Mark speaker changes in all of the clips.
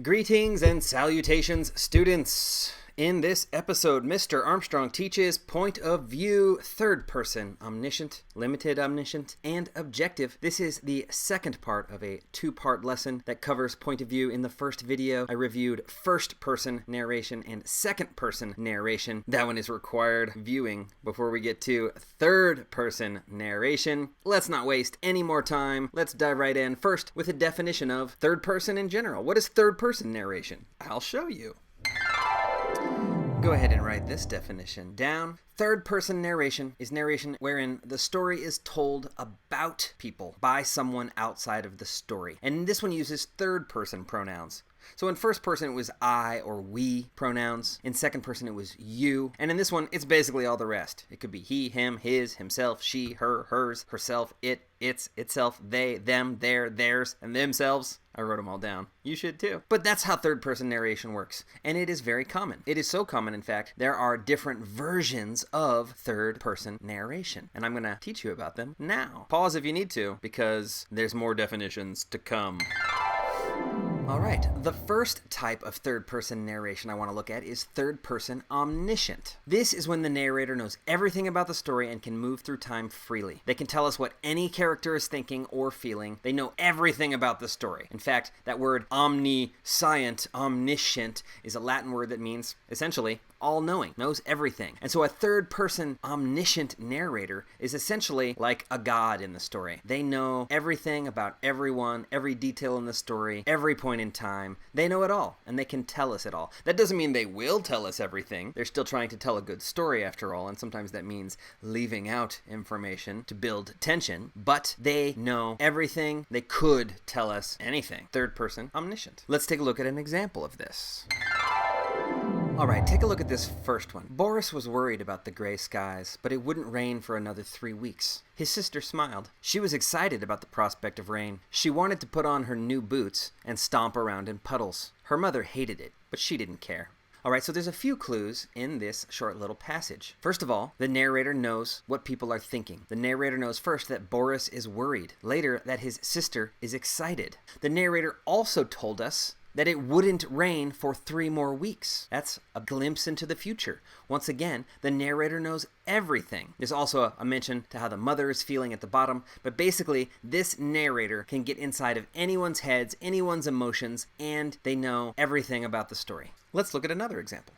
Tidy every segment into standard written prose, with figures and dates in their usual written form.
Speaker 1: Greetings and salutations, students. In this episode, Mr. Armstrong teaches point of view, third person, omniscient, limited omniscient, and objective. This is the second part of a two-part lesson that covers point of view. In the first video, I reviewed first person narration and second person narration. That one is required viewing before we get to third person narration. Let's not waste any more time. Let's dive right in first with a definition of third person in general. What is third person narration? I'll show you. Go ahead and write this definition down. Third-person narration is narration wherein the story is told about people by someone outside of the story. And this one uses third-person pronouns. So in first person, it was I or we pronouns. In second person, it was you. And in this one, it's basically all the rest. It could be he, him, his, himself, she, her, hers, herself, it, its, itself, they, them, their, theirs, and themselves. I wrote them all down. You should too. But that's how third person narration works. And it is very common. It is so common, in fact, there are different versions of third person narration. And I'm going to teach you about them now. Pause if you need to, because there's more definitions to come. Alright, the first type of third-person narration I want to look at is third-person omniscient. This is when the narrator knows everything about the story and can move through time freely. They can tell us what any character is thinking or feeling. They know everything about the story. In fact, that word omniscient, omniscient, is a Latin word that means, essentially, all-knowing, knows everything. And so a third-person omniscient narrator is essentially like a god in the story. They know everything about everyone, every detail in the story, every point in time. They know it all, and they can tell us it all. That doesn't mean they will tell us everything. They're still trying to tell a good story after all, and sometimes that means leaving out information to build tension, but they know everything. They could tell us anything. Third-person omniscient. Let's take a look at an example of this. Alright, take a look at this first one. Boris was worried about the gray skies, but it wouldn't rain for another 3 weeks. His sister smiled. She was excited about the prospect of rain. She wanted to put on her new boots and stomp around in puddles. Her mother hated it, but she didn't care. Alright, so there's a few clues in this short little passage. First of all, the narrator knows what people are thinking. The narrator knows first that Boris is worried. Later, that his sister is excited. The narrator also told us that it wouldn't rain for 3 more weeks. That's a glimpse into the future. Once again, the narrator knows everything. There's also a mention to how the mother is feeling at the bottom, but basically, this narrator can get inside of anyone's heads, anyone's emotions, and they know everything about the story. Let's look at another example.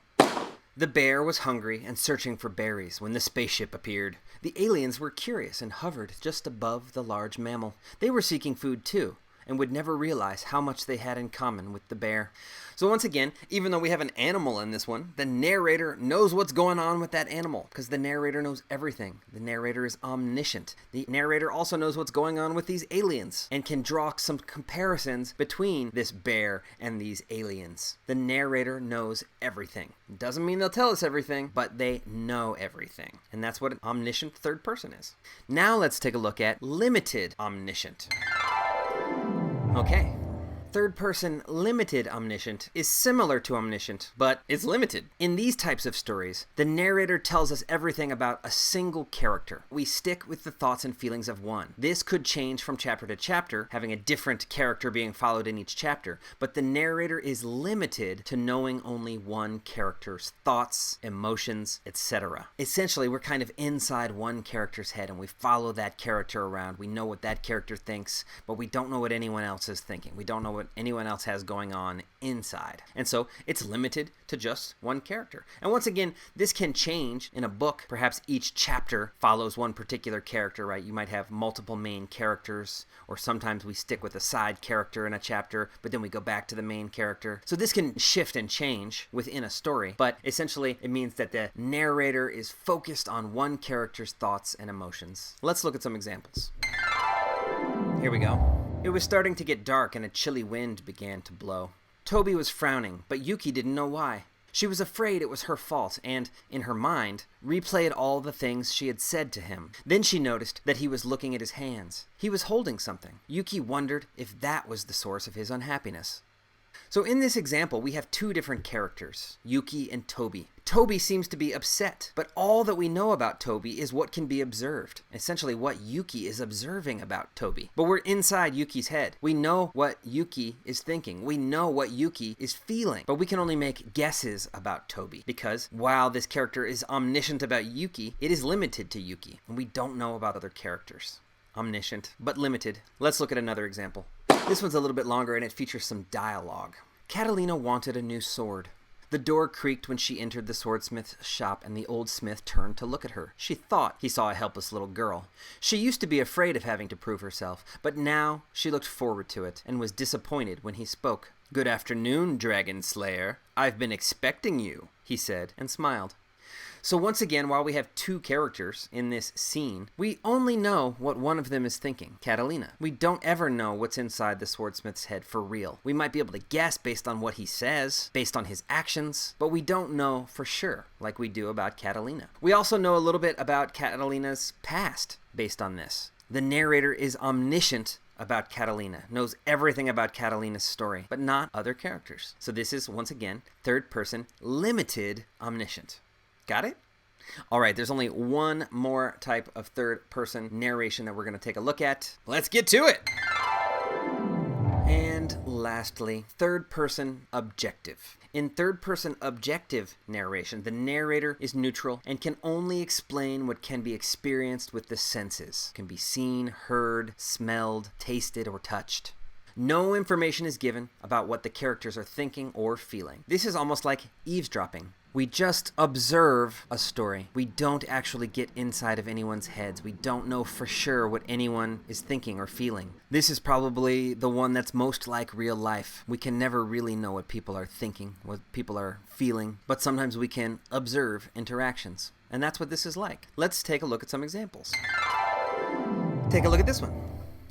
Speaker 1: The bear was hungry and searching for berries when the spaceship appeared. The aliens were curious and hovered just above the large mammal. They were seeking food too, and would never realize how much they had in common with the bear. So once again, even though we have an animal in this one, the narrator knows what's going on with that animal, because the narrator knows everything. The narrator is omniscient. The narrator also knows what's going on with these aliens, and can draw some comparisons between this bear and these aliens. The narrator knows everything. Doesn't mean they'll tell us everything, but they know everything. And that's what an omniscient third person is. Now let's take a look at limited-omniscient. Okay. Third-person limited omniscient is similar to omniscient, but it's limited. In these types of stories, the narrator tells us everything about a single character. We stick with the thoughts and feelings of one. This could change from chapter to chapter, having a different character being followed in each chapter, but the narrator is limited to knowing only one character's thoughts, emotions, etc. Essentially, we're kind of inside one character's head, and we follow that character around. We know what that character thinks, but we don't know what anyone else is thinking. We don't know what anyone else has going on inside. And so it's limited to just one character. And once again, this can change in a book. Perhaps each chapter follows one particular character, right? You might have multiple main characters, or sometimes we stick with a side character in a chapter, but then we go back to the main character. So this can shift and change within a story, but essentially it means that the narrator is focused on one character's thoughts and emotions. Let's look at some examples. Here we go. It was starting to get dark and a chilly wind began to blow. Toby was frowning, but Yuki didn't know why. She was afraid it was her fault and, in her mind, replayed all the things she had said to him. Then she noticed that he was looking at his hands. He was holding something. Yuki wondered if that was the source of his unhappiness. So in this example, we have two different characters, Yuki and Toby. Toby seems to be upset, but all that we know about Toby is what can be observed. Essentially what Yuki is observing about Toby. But we're inside Yuki's head. We know what Yuki is thinking. We know what Yuki is feeling. But we can only make guesses about Toby because while this character is omniscient about Yuki, it is limited to Yuki. And we don't know about other characters. Omniscient, but limited. Let's look at another example. This one's a little bit longer and it features some dialogue. Catalina wanted a new sword. The door creaked when she entered the swordsmith's shop and the old smith turned to look at her. She thought he saw a helpless little girl. She used to be afraid of having to prove herself, but now she looked forward to it and was disappointed when he spoke. "Good afternoon, Dragon Slayer. I've been expecting you," he said and smiled. So once again, while we have two characters in this scene, we only know what one of them is thinking, Catalina. We don't ever know what's inside the swordsmith's head for real. We might be able to guess based on what he says, based on his actions, but we don't know for sure, like we do about Catalina. We also know a little bit about Catalina's past based on this. The narrator is omniscient about Catalina, knows everything about Catalina's story, but not other characters. So this is, once again, third person, limited omniscient. Got it? All right, there's only one more type of third-person narration that we're going to take a look at. Let's get to it! And lastly, third-person objective. In third-person objective narration, the narrator is neutral and can only explain what can be experienced with the senses. It can be seen, heard, smelled, tasted, or touched. No information is given about what the characters are thinking or feeling. This is almost like eavesdropping. We just observe a story. We don't actually get inside of anyone's heads. We don't know for sure what anyone is thinking or feeling. This is probably the one that's most like real life. We can never really know what people are thinking, what people are feeling, but sometimes we can observe interactions. And that's what this is like. Let's take a look at some examples. Take a look at this one.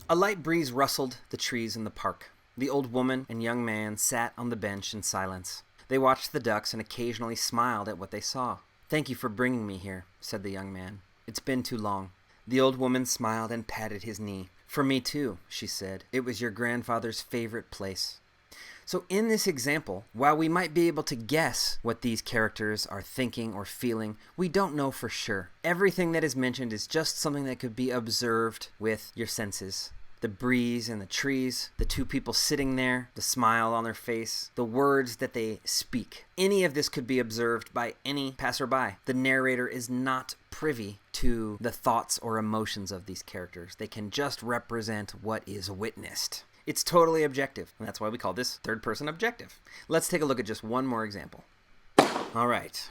Speaker 1: A light breeze rustled the trees in the park. The old woman and young man sat on the bench in silence. They watched the ducks and occasionally smiled at what they saw. "Thank you for bringing me here," said the young man. "It's been too long." The old woman smiled and patted his knee. "For me too," she said. "It was your grandfather's favorite place." So in this example, while we might be able to guess what these characters are thinking or feeling, we don't know for sure. Everything that is mentioned is just something that could be observed with your senses. The breeze and the trees, the two people sitting there, the smile on their face, the words that they speak. Any of this could be observed by any passerby. The narrator is not privy to the thoughts or emotions of these characters. They can just represent what is witnessed. It's totally objective, and that's why we call this third-person objective. Let's take a look at just one more example. All right.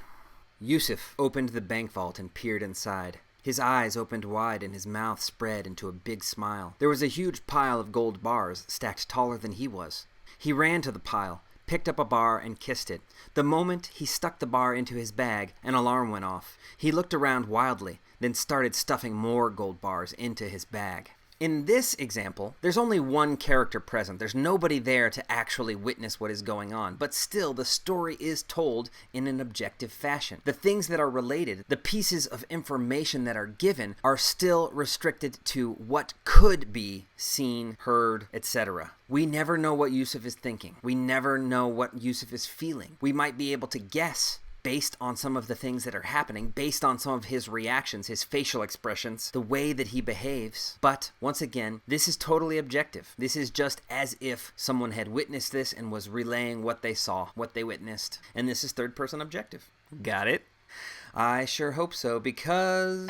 Speaker 1: Yusuf opened the bank vault and peered inside. His eyes opened wide and his mouth spread into a big smile. There was a huge pile of gold bars stacked taller than he was. He ran to the pile, picked up a bar, and kissed it. The moment he stuck the bar into his bag, an alarm went off. He looked around wildly, then started stuffing more gold bars into his bag. In this example, there's only one character present. There's nobody there to actually witness what is going on, but still the story is told in an objective fashion. The things that are related, the pieces of information that are given, are still restricted to what could be seen, heard, etc. We never know what Yusuf is thinking. We never know what Yusuf is feeling. We might be able to guess based on some of the things that are happening, based on some of his reactions, his facial expressions, the way that he behaves. But once again, this is totally objective. This is just as if someone had witnessed this and was relaying what they saw, what they witnessed. And this is third-person objective. Got it? I sure hope so, because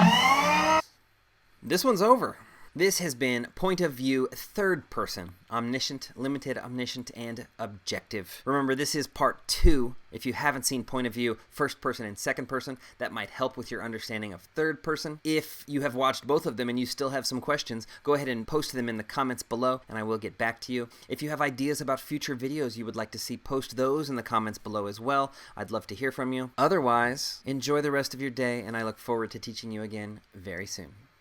Speaker 1: this one's over. This has been Point of View Third Person, Omniscient, Limited, Omniscient, and Objective. Remember, this is part 2. If you haven't seen Point of View First Person and Second Person, that might help with your understanding of Third Person. If you have watched both of them and you still have some questions, go ahead and post them in the comments below, and I will get back to you. If you have ideas about future videos you would like to see, post those in the comments below as well. I'd love to hear from you. Otherwise, enjoy the rest of your day, and I look forward to teaching you again very soon.